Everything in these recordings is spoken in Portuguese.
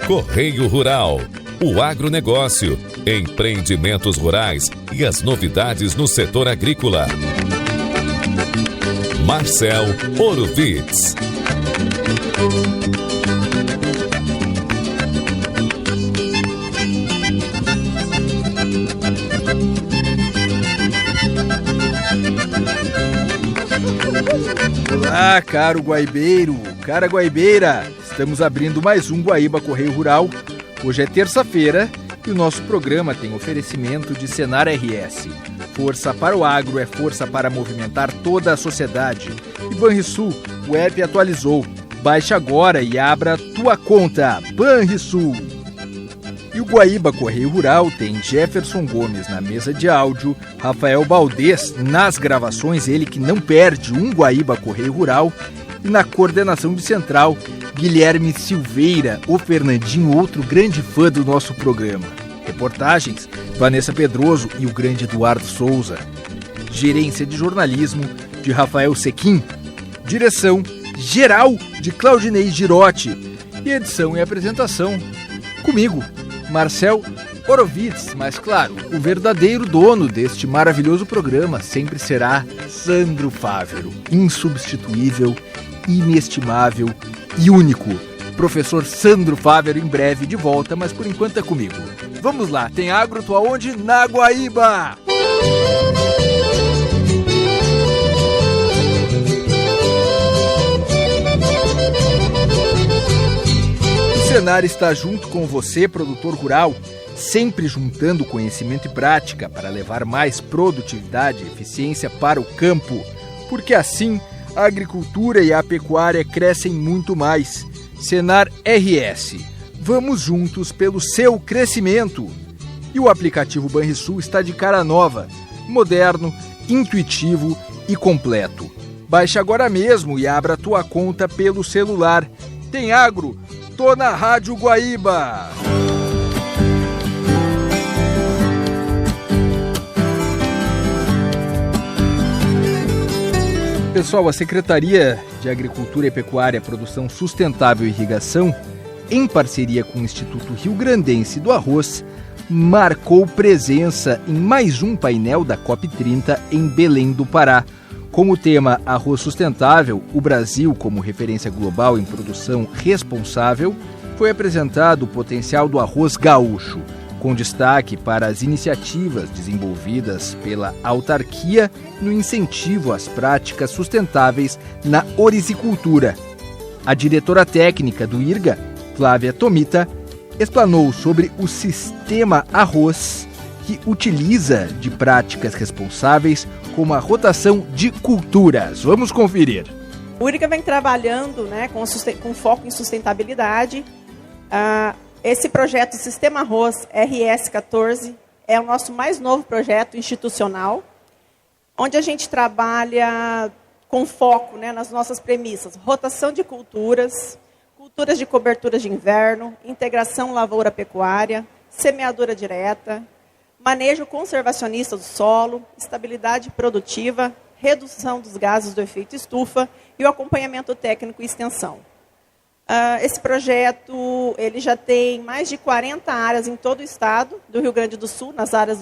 Correio Rural, o agronegócio, empreendimentos rurais e as novidades no setor agrícola. Marcel Orovitz. Olá, caro guaibeiro, cara guaibeira. Estamos abrindo mais um Guaíba Correio Rural. Hoje é terça-feira e o nosso programa tem oferecimento de Senar RS. Força para o agro é força para movimentar toda a sociedade. E Banrisul, o app atualizou. Baixe agora e abra tua conta. Banrisul. E o Guaíba Correio Rural tem Jefferson Gomes na mesa de áudio, Rafael Baldez nas gravações, ele que não perde um Guaíba Correio Rural, e na coordenação de central, Guilherme Silveira, o Fernandinho, outro grande fã do nosso programa. Reportagens, Vanessa Pedroso e o grande Eduardo Souza. Gerência de jornalismo, de Rafael Sequim. Direção geral, de Claudinei Girotti. E edição e apresentação, comigo, Marcel Orovitz, mas claro, o verdadeiro dono deste maravilhoso programa sempre será Sandro Fávero, insubstituível, inestimável e único. Professor Sandro Fávero em breve de volta, mas por enquanto é comigo. Vamos lá, tem agro, tô aonde? Na Guaíba! O Senar está junto com você, produtor rural, sempre juntando conhecimento e prática para levar mais produtividade e eficiência para o campo, porque assim a agricultura e a pecuária crescem muito mais. Senar RS, vamos juntos pelo seu crescimento. E o aplicativo Banrisul está de cara nova, moderno, intuitivo e completo. Baixe agora mesmo e abra tua conta pelo celular. Tem agro? Tô na Rádio Guaíba. Pessoal, a Secretaria de Agricultura e Pecuária, Produção Sustentável e Irrigação, em parceria com o Instituto Rio Grandense do Arroz, marcou presença em mais um painel da COP30 em Belém do Pará. Com o tema Arroz Sustentável, o Brasil como referência global em produção responsável, foi apresentado o potencial do arroz gaúcho, com destaque para as iniciativas desenvolvidas pela autarquia no incentivo às práticas sustentáveis na orizicultura. A diretora técnica do IRGA, Flávia Tomita, explanou sobre o sistema arroz que utiliza de práticas responsáveis como a rotação de culturas. Vamos conferir. O IRGA vem trabalhando, com foco em sustentabilidade. Esse projeto Sistema Arroz RS14 é o nosso mais novo projeto institucional, onde a gente trabalha com foco nas nossas premissas: rotação de culturas, culturas de cobertura de inverno, integração lavoura-pecuária, semeadura direta, manejo conservacionista do solo, estabilidade produtiva, redução dos gases do efeito estufa e o acompanhamento técnico e extensão. Esse projeto ele já tem mais de 40 áreas em todo o estado do Rio Grande do Sul, nas áreas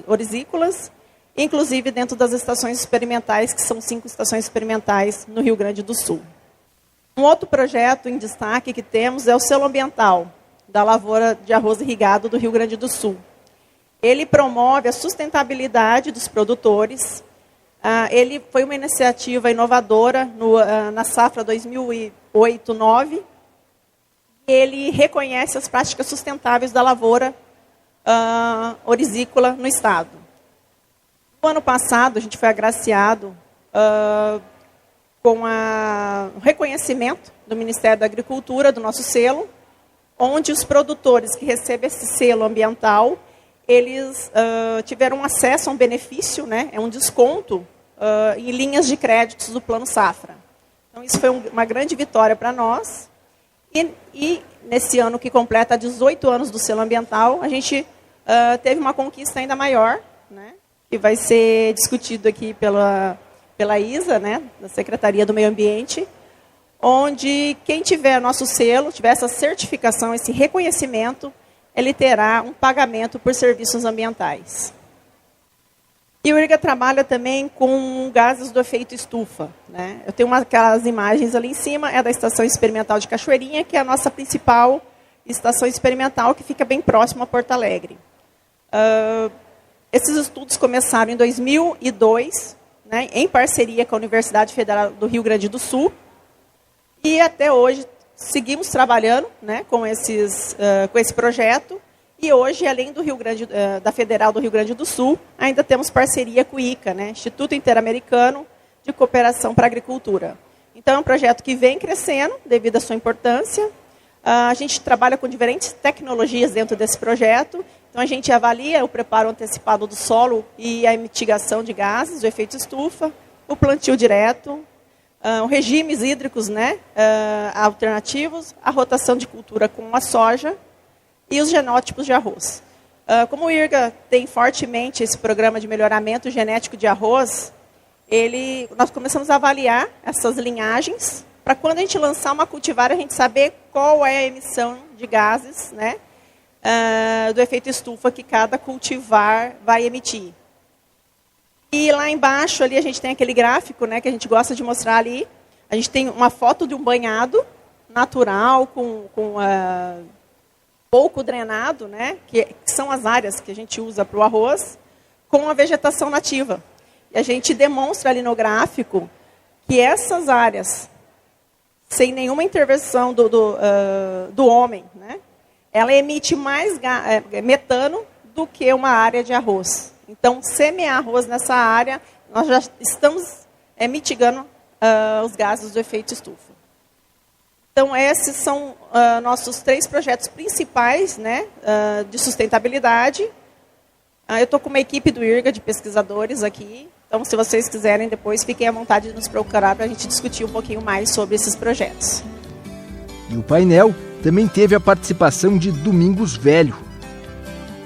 orizícolas, inclusive dentro das estações experimentais, que são 5 estações experimentais no Rio Grande do Sul. Um outro projeto em destaque que temos é o selo ambiental da lavoura de arroz irrigado do Rio Grande do Sul. Ele promove a sustentabilidade dos produtores. Ele foi uma iniciativa inovadora na safra 2008-2009. Ele reconhece as práticas sustentáveis da lavoura orizícola no estado. No ano passado, a gente foi agraciado com o reconhecimento do Ministério da Agricultura, do nosso selo, onde os produtores que recebem esse selo ambiental, eles tiveram acesso a um benefício, é um desconto em linhas de créditos do Plano Safra. Então, isso foi uma grande vitória para nós. E nesse ano que completa 18 anos do selo ambiental, a gente teve uma conquista ainda maior, que vai ser discutido aqui pela ISA, né, da Secretaria do Meio Ambiente, onde quem tiver nosso selo, tiver essa certificação, esse reconhecimento, ele terá um pagamento por serviços ambientais. E o IRGA trabalha também com gases do efeito estufa, né? Eu tenho aquelas imagens ali em cima, é da Estação Experimental de Cachoeirinha, que é a nossa principal estação experimental, que fica bem próximo a Porto Alegre. Esses estudos começaram em 2002, né, em parceria com a Universidade Federal do Rio Grande do Sul, e até hoje seguimos trabalhando, né, com esse projeto. E hoje, além do da Federal do Rio Grande do Sul, ainda temos parceria com o ICA, né, Instituto Interamericano de Cooperação para a Agricultura. Então, é um projeto que vem crescendo devido à sua importância. A gente trabalha com diferentes tecnologias dentro desse projeto. Então, a gente avalia o preparo antecipado do solo e a mitigação de gases, o efeito estufa, o plantio direto, os regimes hídricos, né, alternativos, a rotação de cultura com a soja, e os genótipos de arroz. Como o IRGA tem fortemente esse programa de melhoramento genético de arroz, nós começamos a avaliar essas linhagens, para quando a gente lançar uma cultivar, a gente saber qual é a emissão de gases, né, do efeito estufa que cada cultivar vai emitir. E lá embaixo ali a gente tem aquele gráfico, né, que a gente gosta de mostrar ali. A gente tem uma foto de um banhado natural com pouco drenado, né, que são as áreas que a gente usa para o arroz, com a vegetação nativa. E a gente demonstra ali no gráfico que essas áreas, sem nenhuma intervenção do homem, né, ela emite mais metano do que uma área de arroz. Então, semear arroz nessa área, nós já estamos mitigando os gases do efeito estufa. Então, esses são nossos 3 projetos principais, né, de sustentabilidade. Eu estou com uma equipe do IRGA de pesquisadores aqui. Então, se vocês quiserem, depois fiquem à vontade de nos procurar para a gente discutir um pouquinho mais sobre esses projetos. E o painel também teve a participação de Domingos Velho,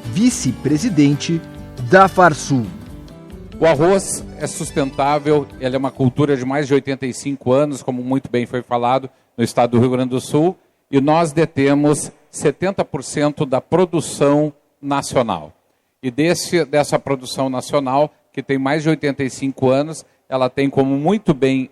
vice-presidente da Farsul. O arroz é sustentável, ele é uma cultura de mais de 85 anos, como muito bem foi falado, no estado do Rio Grande do Sul, e nós detemos 70% da produção nacional. E dessa produção nacional, que tem mais de 85 anos, ela tem, como muito bem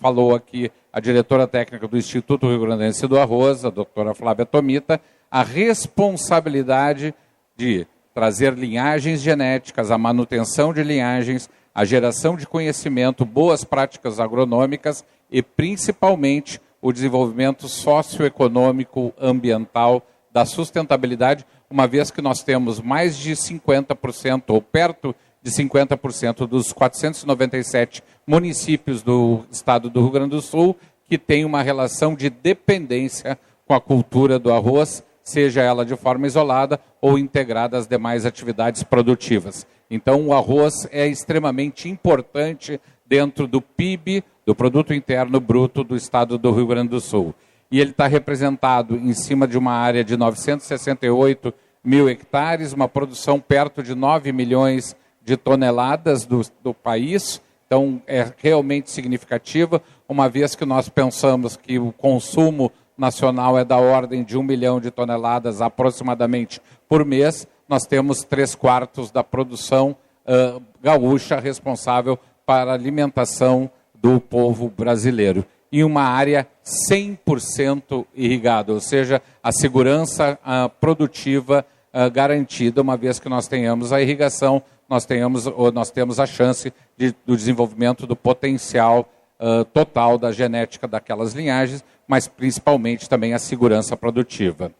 falou aqui a diretora técnica do Instituto Rio Grandense do Arroz, a doutora Flávia Tomita, a responsabilidade de trazer linhagens genéticas, a manutenção de linhagens, a geração de conhecimento, boas práticas agronômicas e, principalmente, o desenvolvimento socioeconômico, ambiental, da sustentabilidade, uma vez que nós temos mais de 50%, ou perto de 50% dos 497 municípios do estado do Rio Grande do Sul que têm uma relação de dependência com a cultura do arroz, seja ela de forma isolada ou integrada às demais atividades produtivas. Então, o arroz é extremamente importante dentro do PIB, do Produto Interno Bruto do estado do Rio Grande do Sul. E ele está representado em cima de uma área de 968 mil hectares, uma produção perto de 9 milhões de toneladas do país. Então, é realmente significativa, uma vez que nós pensamos que o consumo nacional é da ordem de 1 milhão de toneladas aproximadamente por mês, nós temos 3/4 da produção gaúcha responsável para a alimentação do povo brasileiro. Em uma área 100% irrigada, ou seja, a segurança produtiva garantida, uma vez que nós tenhamos a irrigação, nós temos a chance do desenvolvimento do potencial total da genética daquelas linhagens, mas principalmente também a segurança produtiva.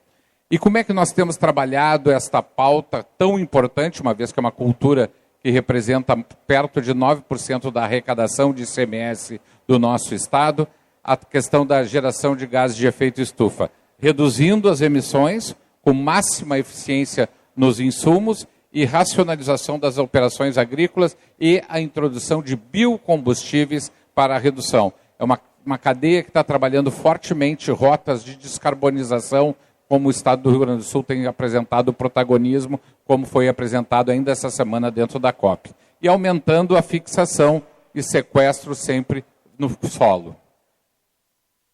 E como é que nós temos trabalhado esta pauta tão importante, uma vez que é uma cultura que representa perto de 9% da arrecadação de ICMS do nosso estado, a questão da geração de gases de efeito estufa, reduzindo as emissões com máxima eficiência nos insumos e racionalização das operações agrícolas e a introdução de biocombustíveis para a redução. É uma cadeia que está trabalhando fortemente rotas de descarbonização, como o estado do Rio Grande do Sul tem apresentado o protagonismo, como foi apresentado ainda essa semana dentro da COP. E aumentando a fixação e sequestro sempre no solo.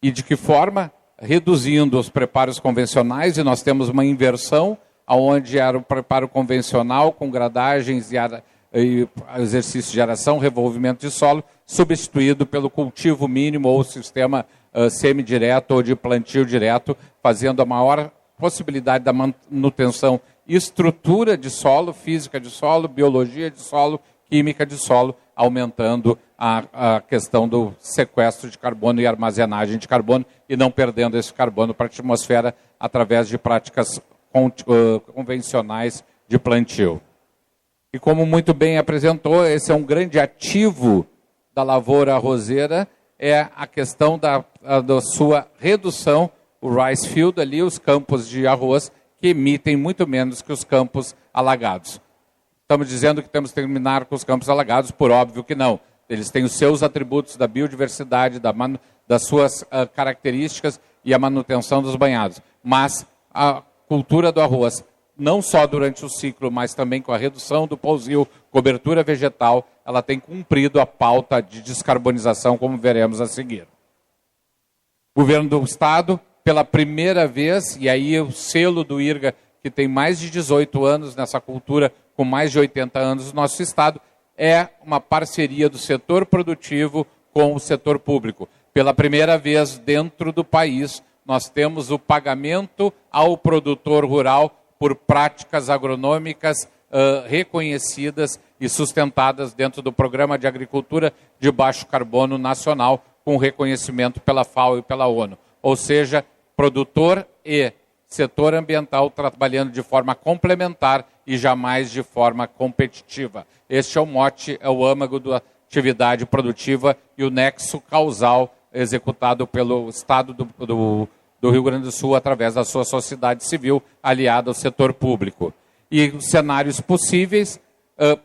E de que forma? Reduzindo os preparos convencionais, e nós temos uma inversão, onde era o preparo convencional com gradagens e exercício de aração, revolvimento de solo, substituído pelo cultivo mínimo ou sistema semidireto ou de plantio direto, fazendo a maior possibilidade da manutenção e estrutura de solo, física de solo, biologia de solo, química de solo, aumentando a questão do sequestro de carbono e armazenagem de carbono e não perdendo esse carbono para a atmosfera através de práticas convencionais de plantio. E como muito bem apresentou, esse é um grande ativo da lavoura arrozeira, é a questão da sua redução, o rice field ali, os campos de arroz, que emitem muito menos que os campos alagados. Estamos dizendo que temos que terminar com os campos alagados, por óbvio que não. Eles têm os seus atributos da biodiversidade, das suas características e a manutenção dos banhados. Mas a cultura do arroz, não só durante o ciclo, mas também com a redução do pousio, cobertura vegetal, ela tem cumprido a pauta de descarbonização, como veremos a seguir. O governo do Estado, pela primeira vez, e aí o selo do IRGA, que tem mais de 18 anos nessa cultura, com mais de 80 anos no nosso Estado, é uma parceria do setor produtivo com o setor público. Pela primeira vez dentro do país, nós temos o pagamento ao produtor rural por práticas agronômicas reconhecidas e sustentadas dentro do Programa de Agricultura de Baixo Carbono Nacional, com reconhecimento pela FAO e pela ONU. Ou seja, produtor e setor ambiental trabalhando de forma complementar e jamais de forma competitiva. Este é o mote, é o âmago da atividade produtiva e o nexo causal executado pelo Estado do Rio Grande do Sul através da sua sociedade civil aliada ao setor público. E os cenários possíveis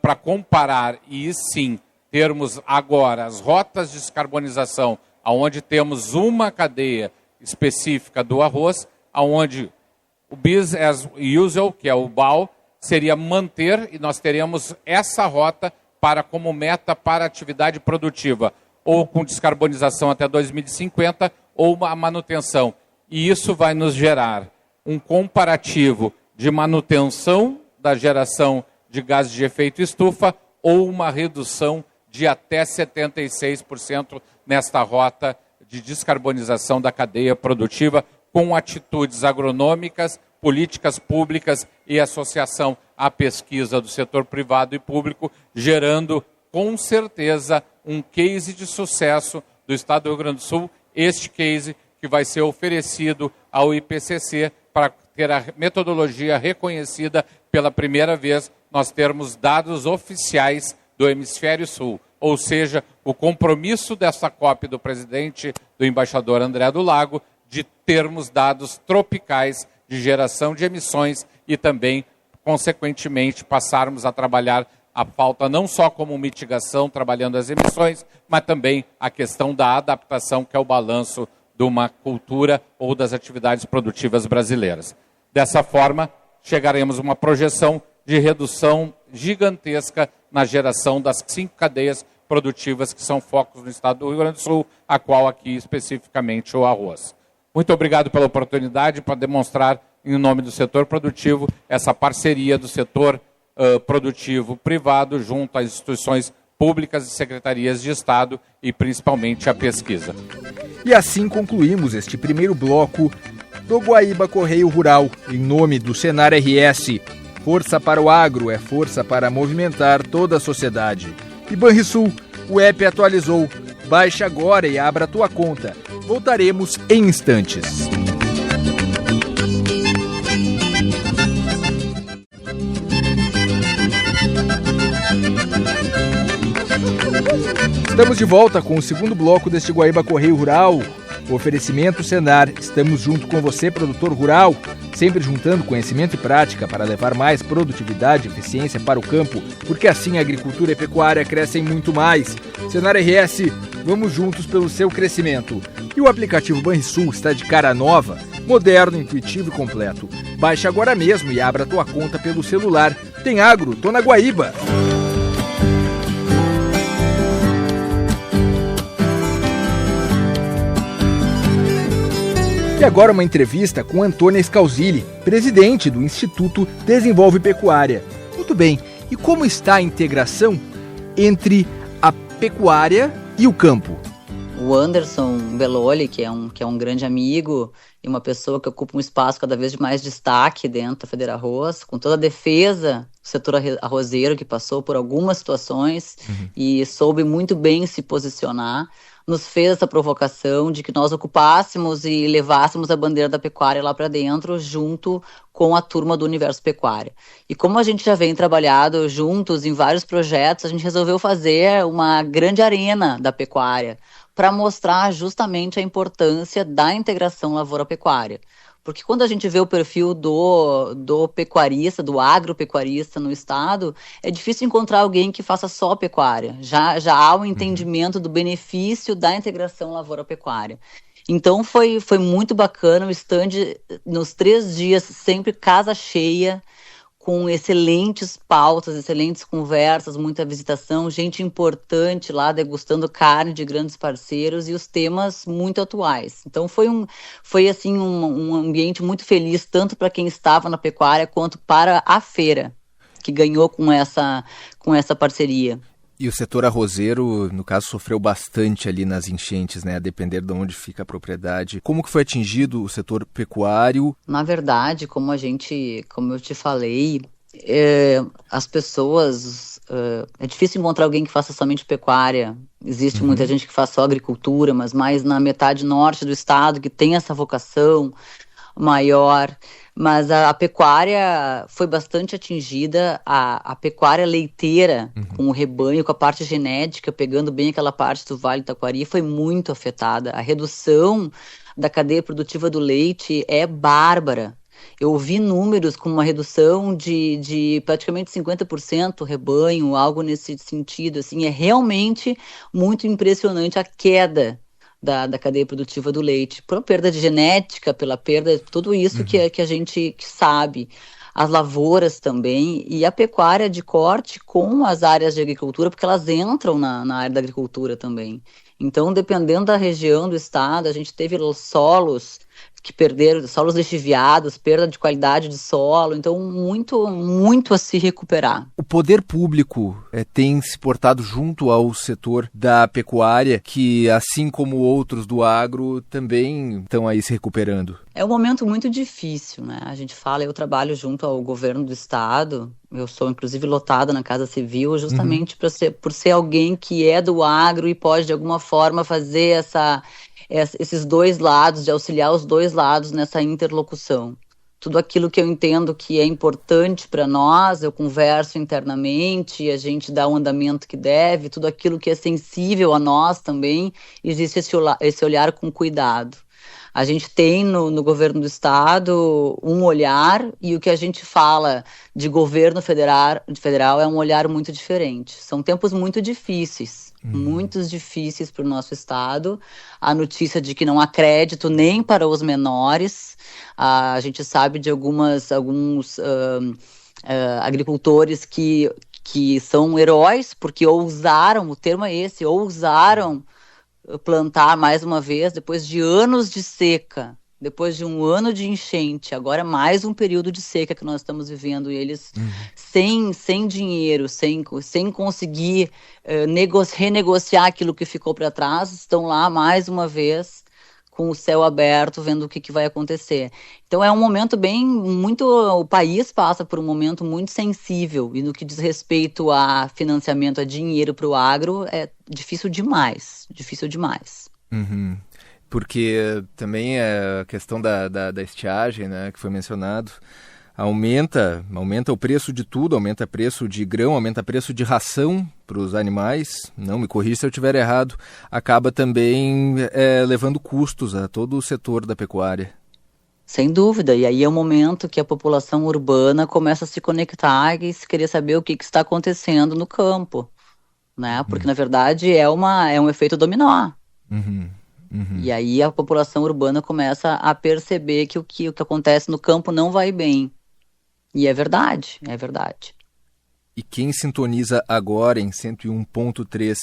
para comparar e sim termos agora as rotas de descarbonização, onde temos uma cadeia específica do arroz, onde o business as usual, que é o BAU, seria manter, e nós teremos essa rota como meta para a atividade produtiva, ou com descarbonização até 2050, ou uma manutenção. E isso vai nos gerar um comparativo de manutenção da geração de gases de efeito estufa ou uma redução de até 76% nesta rota de descarbonização da cadeia produtiva, com atitudes agronômicas, políticas públicas e associação à pesquisa do setor privado e público, gerando, com certeza, um case de sucesso do Estado do Rio Grande do Sul, este case que vai ser oferecido ao IPCC para ter a metodologia reconhecida pela primeira vez, nós termos dados oficiais do Hemisfério Sul, ou seja, o compromisso dessa COP do presidente, do embaixador André do Lago, de termos dados tropicais de geração de emissões e também, consequentemente, passarmos a trabalhar a pauta não só como mitigação, trabalhando as emissões, mas também a questão da adaptação, que é o balanço de uma cultura ou das atividades produtivas brasileiras. Dessa forma, chegaremos a uma projeção de redução gigantesca na geração das 5 cadeias produtivas que são focos no Estado do Rio Grande do Sul, a qual aqui especificamente o arroz. Muito obrigado pela oportunidade para demonstrar, em nome do setor produtivo, essa parceria do setor produtivo privado junto às instituições públicas e secretarias de Estado e principalmente a pesquisa. E assim concluímos este primeiro bloco do Guaíba Correio Rural, em nome do Senar RS. Força para o agro é força para movimentar toda a sociedade. E Banrisul, o app atualizou. Baixe agora e abra a tua conta. Voltaremos em instantes. Estamos de volta com o segundo bloco deste Guaíba Correio Rural. O oferecimento Senar. Estamos junto com você, produtor rural, sempre juntando conhecimento e prática para levar mais produtividade e eficiência para o campo, porque assim a agricultura e a pecuária crescem muito mais. Senar RS, vamos juntos pelo seu crescimento. E o aplicativo Banrisul está de cara nova, moderno, intuitivo e completo. Baixe agora mesmo e abra a tua conta pelo celular. Tem agro, tô na Guaíba. E agora uma entrevista com Antônia Scalzilli, presidente do Instituto Desenvolve Pecuária. Muito bem, e como está a integração entre a pecuária e o campo? O Anderson Belloli, que é um grande amigo e uma pessoa que ocupa um espaço cada vez de mais destaque dentro da FederArroz, com toda a defesa do setor arrozeiro, que passou por algumas situações e soube muito bem se posicionar, nos fez essa provocação de que nós ocupássemos e levássemos a bandeira da pecuária lá para dentro, junto com a turma do Universo Pecuária. E como a gente já vem trabalhando juntos em vários projetos, a gente resolveu fazer uma grande arena da pecuária para mostrar justamente a importância da integração lavoura-pecuária. Porque quando a gente vê o perfil do pecuarista, do agropecuarista no estado, é difícil encontrar alguém que faça só pecuária. Já há um entendimento do benefício da integração lavoura-pecuária. Então foi muito bacana o stand nos 3 dias, sempre casa cheia, com excelentes pautas, excelentes conversas, muita visitação, gente importante lá degustando carne de grandes parceiros e os temas muito atuais. Então foi um ambiente muito feliz, tanto para quem estava na pecuária quanto para a feira, que ganhou com essa parceria. E o setor arrozeiro, no caso, sofreu bastante ali nas enchentes, né? A depender de onde fica a propriedade. Como que foi atingido o setor pecuário? Na verdade, como eu te falei, as pessoas... é difícil encontrar alguém que faça somente pecuária. Existe muita gente que faz só agricultura, mas mais na metade norte do estado, que tem essa vocação maior. Mas a pecuária foi bastante atingida, a pecuária leiteira, com o rebanho, com a parte genética, pegando bem aquela parte do Vale do Taquari, foi muito afetada. A redução da cadeia produtiva do leite é bárbara. Eu vi números com uma redução de praticamente 50% rebanho, algo nesse sentido. Assim, é realmente muito impressionante a queda da cadeia produtiva do leite, por perda de genética, pela perda de tudo isso que a gente sabe. As lavouras também, e a pecuária de corte com as áreas de agricultura, porque elas entram na área da agricultura também. Então, dependendo da região do estado, a gente teve solos que perderam, solos lixiviados, perda de qualidade de solo, então muito a se recuperar. O poder público tem se portado junto ao setor da pecuária, que assim como outros do agro, também estão aí se recuperando. É um momento muito difícil, né? A gente fala, eu trabalho junto ao governo do estado, eu sou inclusive lotada na Casa Civil, justamente por ser alguém que é do agro e pode de alguma forma fazer esses dois lados, de auxiliar os dois lados nessa interlocução. Tudo aquilo que eu entendo que é importante para nós, eu converso internamente, a gente dá o andamento que deve, tudo aquilo que é sensível a nós também, existe esse olhar com cuidado. A gente tem no governo do estado um olhar, e o que a gente fala de governo federal é um olhar muito diferente. São tempos muito difíceis, muito difíceis para o nosso estado. A notícia de que não há crédito nem para os menores. A gente sabe de alguns agricultores que são heróis, porque ousaram, o termo é esse, ousaram plantar mais uma vez, depois de anos de seca, depois de um ano de enchente, agora mais um período de seca que nós estamos vivendo, e eles sem dinheiro, sem conseguir renegociar aquilo que ficou para trás, estão lá mais uma vez com o céu aberto, vendo o que vai acontecer. Então é um momento o país passa por um momento muito sensível, e no que diz respeito a financiamento, a dinheiro para o agro, é difícil demais. Porque também a questão da estiagem, né, que foi mencionado, aumenta o preço de tudo, aumenta o preço de grão, aumenta o preço de ração para os animais, não me corrija se eu estiver errado, acaba também levando custos a todo o setor da pecuária. Sem dúvida, e aí é o momento que a população urbana começa a se conectar e querer saber o que está acontecendo no campo, né? Porque na verdade é um efeito dominó. E aí a população urbana começa a perceber que o que acontece no campo não vai bem. E é verdade. E quem sintoniza agora em 101.3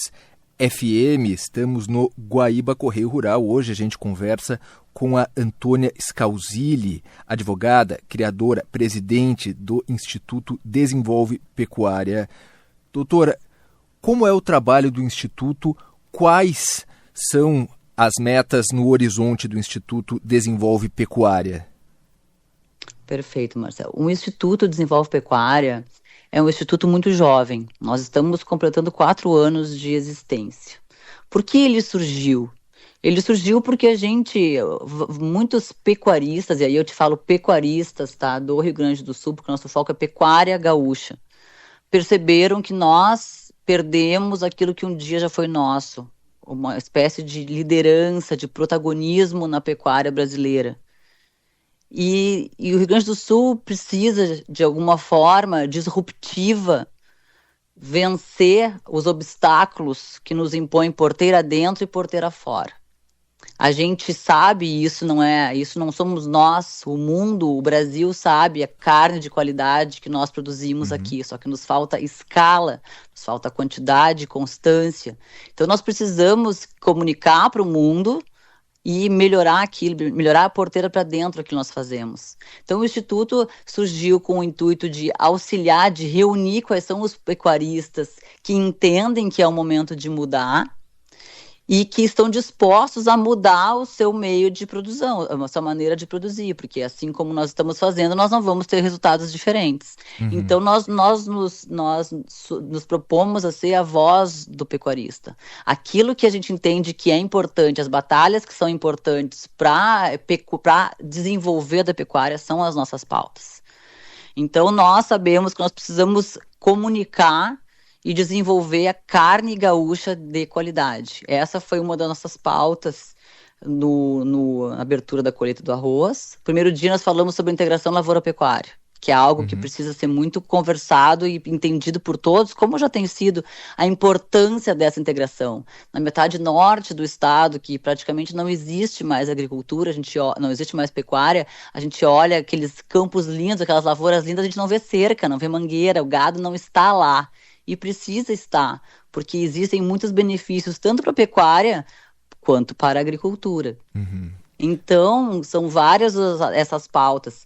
FM, estamos no Guaíba Correio Rural. Hoje a gente conversa com a Antônia Scalzilli, advogada, criadora, presidente do Instituto Desenvolve Pecuária. Doutora, como é o trabalho do Instituto? Quais são as metas no horizonte do Instituto Desenvolve Pecuária? Perfeito, Marcelo. O Instituto Desenvolve Pecuária é um instituto muito jovem. Nós estamos completando 4 anos de existência. Por que ele surgiu? Ele surgiu porque muitos pecuaristas, e aí eu te falo pecuaristas, tá, do Rio Grande do Sul, porque o nosso foco é pecuária gaúcha, perceberam que nós perdemos aquilo que um dia já foi nosso, uma espécie de liderança, de protagonismo na pecuária brasileira. E o Rio Grande do Sul precisa, de alguma forma disruptiva, vencer os obstáculos que nos impõem porteira dentro e porteira fora. A gente sabe, isso não somos nós, o mundo, o Brasil sabe a carne de qualidade que nós produzimos aqui, só que nos falta escala, nos falta quantidade e constância. Então nós precisamos comunicar para o mundo e melhorar a porteira para dentro que nós fazemos. Então o Instituto surgiu com o intuito de auxiliar, de reunir quais são os pecuaristas que entendem que é o momento de mudar e que estão dispostos a mudar o seu meio de produção, a sua maneira de produzir, porque assim como nós estamos fazendo, nós não vamos ter resultados diferentes. Então nós nos propomos a ser a voz do pecuarista. Aquilo que a gente entende que é importante, as batalhas que são importantes para desenvolver da pecuária são as nossas pautas. Então nós sabemos que nós precisamos comunicar e desenvolver a carne gaúcha de qualidade. Essa foi uma das nossas pautas na abertura da colheita do arroz. Primeiro dia nós falamos sobre integração lavoura-pecuária, que é algo que precisa ser muito conversado e entendido por todos, como já tem sido a importância dessa integração. Na metade norte do estado, que praticamente não existe mais agricultura, não existe mais pecuária, a gente olha aqueles campos lindos, aquelas lavouras lindas, a gente não vê cerca, não vê mangueira, o gado não está lá. E precisa estar, porque existem muitos benefícios tanto para a pecuária quanto para a agricultura. Então, são várias essas pautas.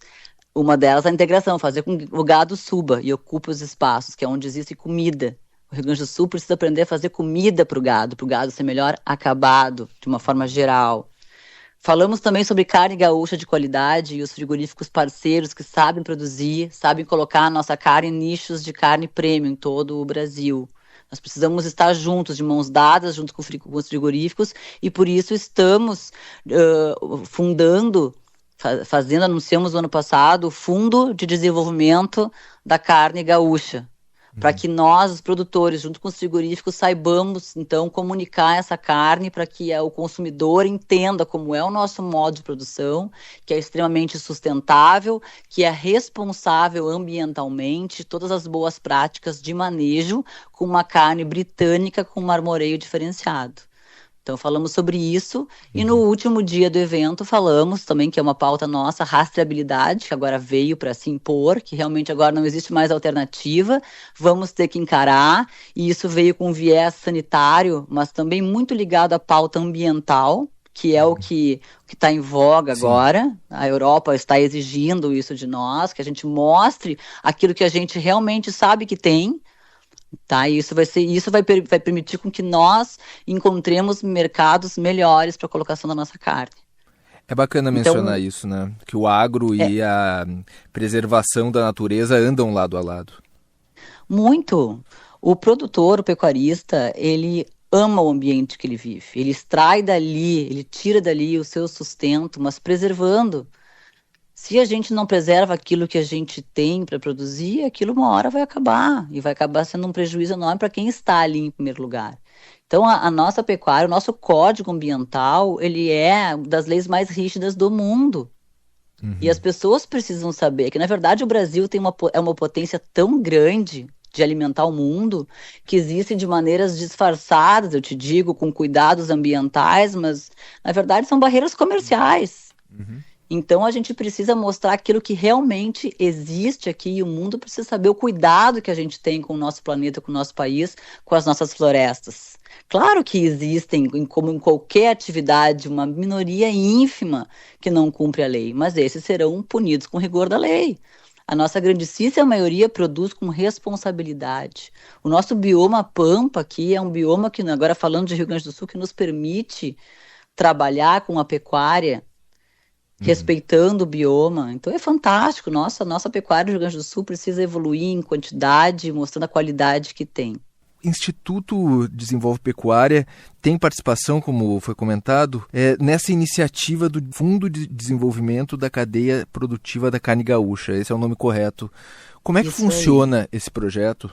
Uma delas é a integração, fazer com que o gado suba e ocupe os espaços, que é onde existe comida. O Rio Grande do Sul precisa aprender a fazer comida para o gado ser melhor acabado, de uma forma geral. Falamos também sobre carne gaúcha de qualidade e os frigoríficos parceiros que sabem produzir, sabem colocar a nossa carne em nichos de carne premium em todo o Brasil. Nós precisamos estar juntos, de mãos dadas, junto com os frigoríficos, e por isso estamos anunciamos no ano passado, o Fundo de Desenvolvimento da Carne Gaúcha, para que nós, os produtores, junto com os frigoríficos, saibamos, então, comunicar essa carne para que o consumidor entenda como é o nosso modo de produção, que é extremamente sustentável, que é responsável ambientalmente, todas as boas práticas de manejo com uma carne britânica com marmoreio diferenciado. Então falamos sobre isso e no último dia do evento falamos também, que é uma pauta nossa, rastreabilidade, que agora veio para se impor, que realmente agora não existe mais alternativa, vamos ter que encarar, e isso veio com viés sanitário, mas também muito ligado à pauta ambiental, que é o que está em voga agora. A Europa está exigindo isso de nós, que a gente mostre aquilo que a gente realmente sabe que tem. Tá, e isso vai permitir com que nós encontremos mercados melhores para a colocação da nossa carne. É bacana mencionar isso, né? Que o agro e a preservação da natureza andam lado a lado. Muito. O produtor, o pecuarista, ele ama o ambiente que ele vive. Ele extrai dali, ele tira dali o seu sustento, mas preservando. Se a gente não preserva aquilo que a gente tem para produzir, aquilo uma hora vai acabar. E vai acabar sendo um prejuízo enorme para quem está ali em primeiro lugar. Então, a nossa pecuária, o nosso código ambiental, ele é das leis mais rígidas do mundo. E as pessoas precisam saber que, na verdade, o Brasil é uma potência tão grande de alimentar o mundo, que existem de maneiras disfarçadas, eu te digo, com cuidados ambientais, mas, na verdade, são barreiras comerciais. Então a gente precisa mostrar aquilo que realmente existe aqui e o mundo precisa saber o cuidado que a gente tem com o nosso planeta, com o nosso país, com as nossas florestas. Claro que existem, como em qualquer atividade, uma minoria ínfima que não cumpre a lei, mas esses serão punidos com rigor da lei. A nossa grandíssima maioria produz com responsabilidade. O nosso bioma Pampa aqui é um bioma que, agora falando de Rio Grande do Sul, que nos permite trabalhar com a pecuária, respeitando o bioma. Então é fantástico. Nossa pecuária do Rio Grande do Sul precisa evoluir em quantidade, mostrando a qualidade que tem. Instituto Desenvolve Pecuária tem participação, como foi comentado, nessa iniciativa do Fundo de Desenvolvimento da Cadeia Produtiva da Carne Gaúcha. Esse é o nome correto. Como é que funciona esse projeto?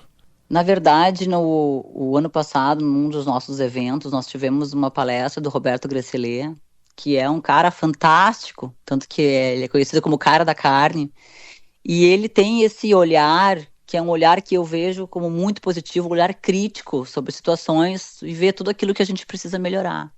Na verdade, o ano passado, num dos nossos eventos, nós tivemos uma palestra do Roberto Gracillet, que é um cara fantástico, tanto que ele é conhecido como o cara da carne, e ele tem esse olhar, que é um olhar que eu vejo como muito positivo, um olhar crítico sobre situações e ver tudo aquilo que a gente precisa melhorar.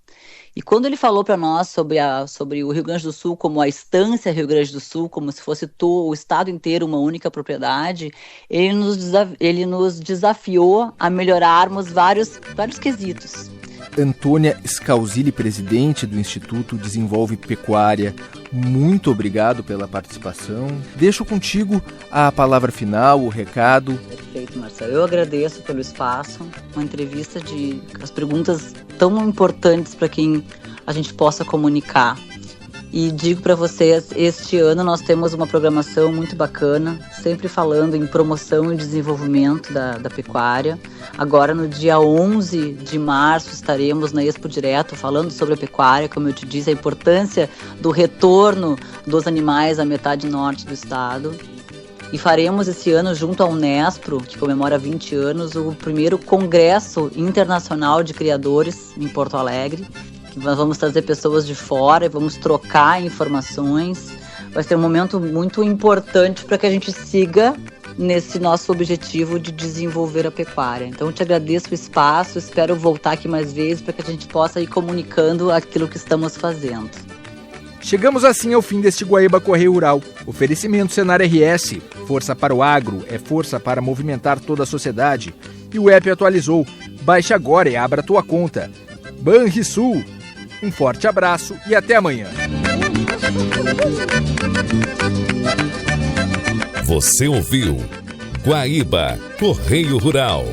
E quando ele falou para nós sobre o Rio Grande do Sul como a estância Rio Grande do Sul, como se fosse o estado inteiro uma única propriedade, ele nos desafiou a melhorarmos vários quesitos. Antônia Scalzilli, presidente do Instituto Desenvolve Pecuária, muito obrigado pela participação. Deixo contigo a palavra final, o recado. Perfeito, Marcelo. Eu agradeço pelo espaço, uma entrevista as perguntas tão importantes para quem a gente possa comunicar. E digo para vocês, este ano nós temos uma programação muito bacana, sempre falando em promoção e desenvolvimento da pecuária. Agora, no dia 11 de março, estaremos na Expo Direto falando sobre a pecuária, como eu te disse, a importância do retorno dos animais à metade norte do estado. E faremos esse ano, junto à Unespro, que comemora 20 anos, o primeiro Congresso Internacional de Criadores em Porto Alegre. Nós vamos trazer pessoas de fora e vamos trocar informações. Vai ser um momento muito importante para que a gente siga nesse nosso objetivo de desenvolver a pecuária. Então, eu te agradeço o espaço, espero voltar aqui mais vezes para que a gente possa ir comunicando aquilo que estamos fazendo. Chegamos assim ao fim deste Guaíba Correio Rural. Oferecimento Senar RS. Força para o agro é força para movimentar toda a sociedade. E o app atualizou. Baixe agora e abra tua conta. Banrisul. Um forte abraço e até amanhã. Você ouviu Guaíba Correio Rural.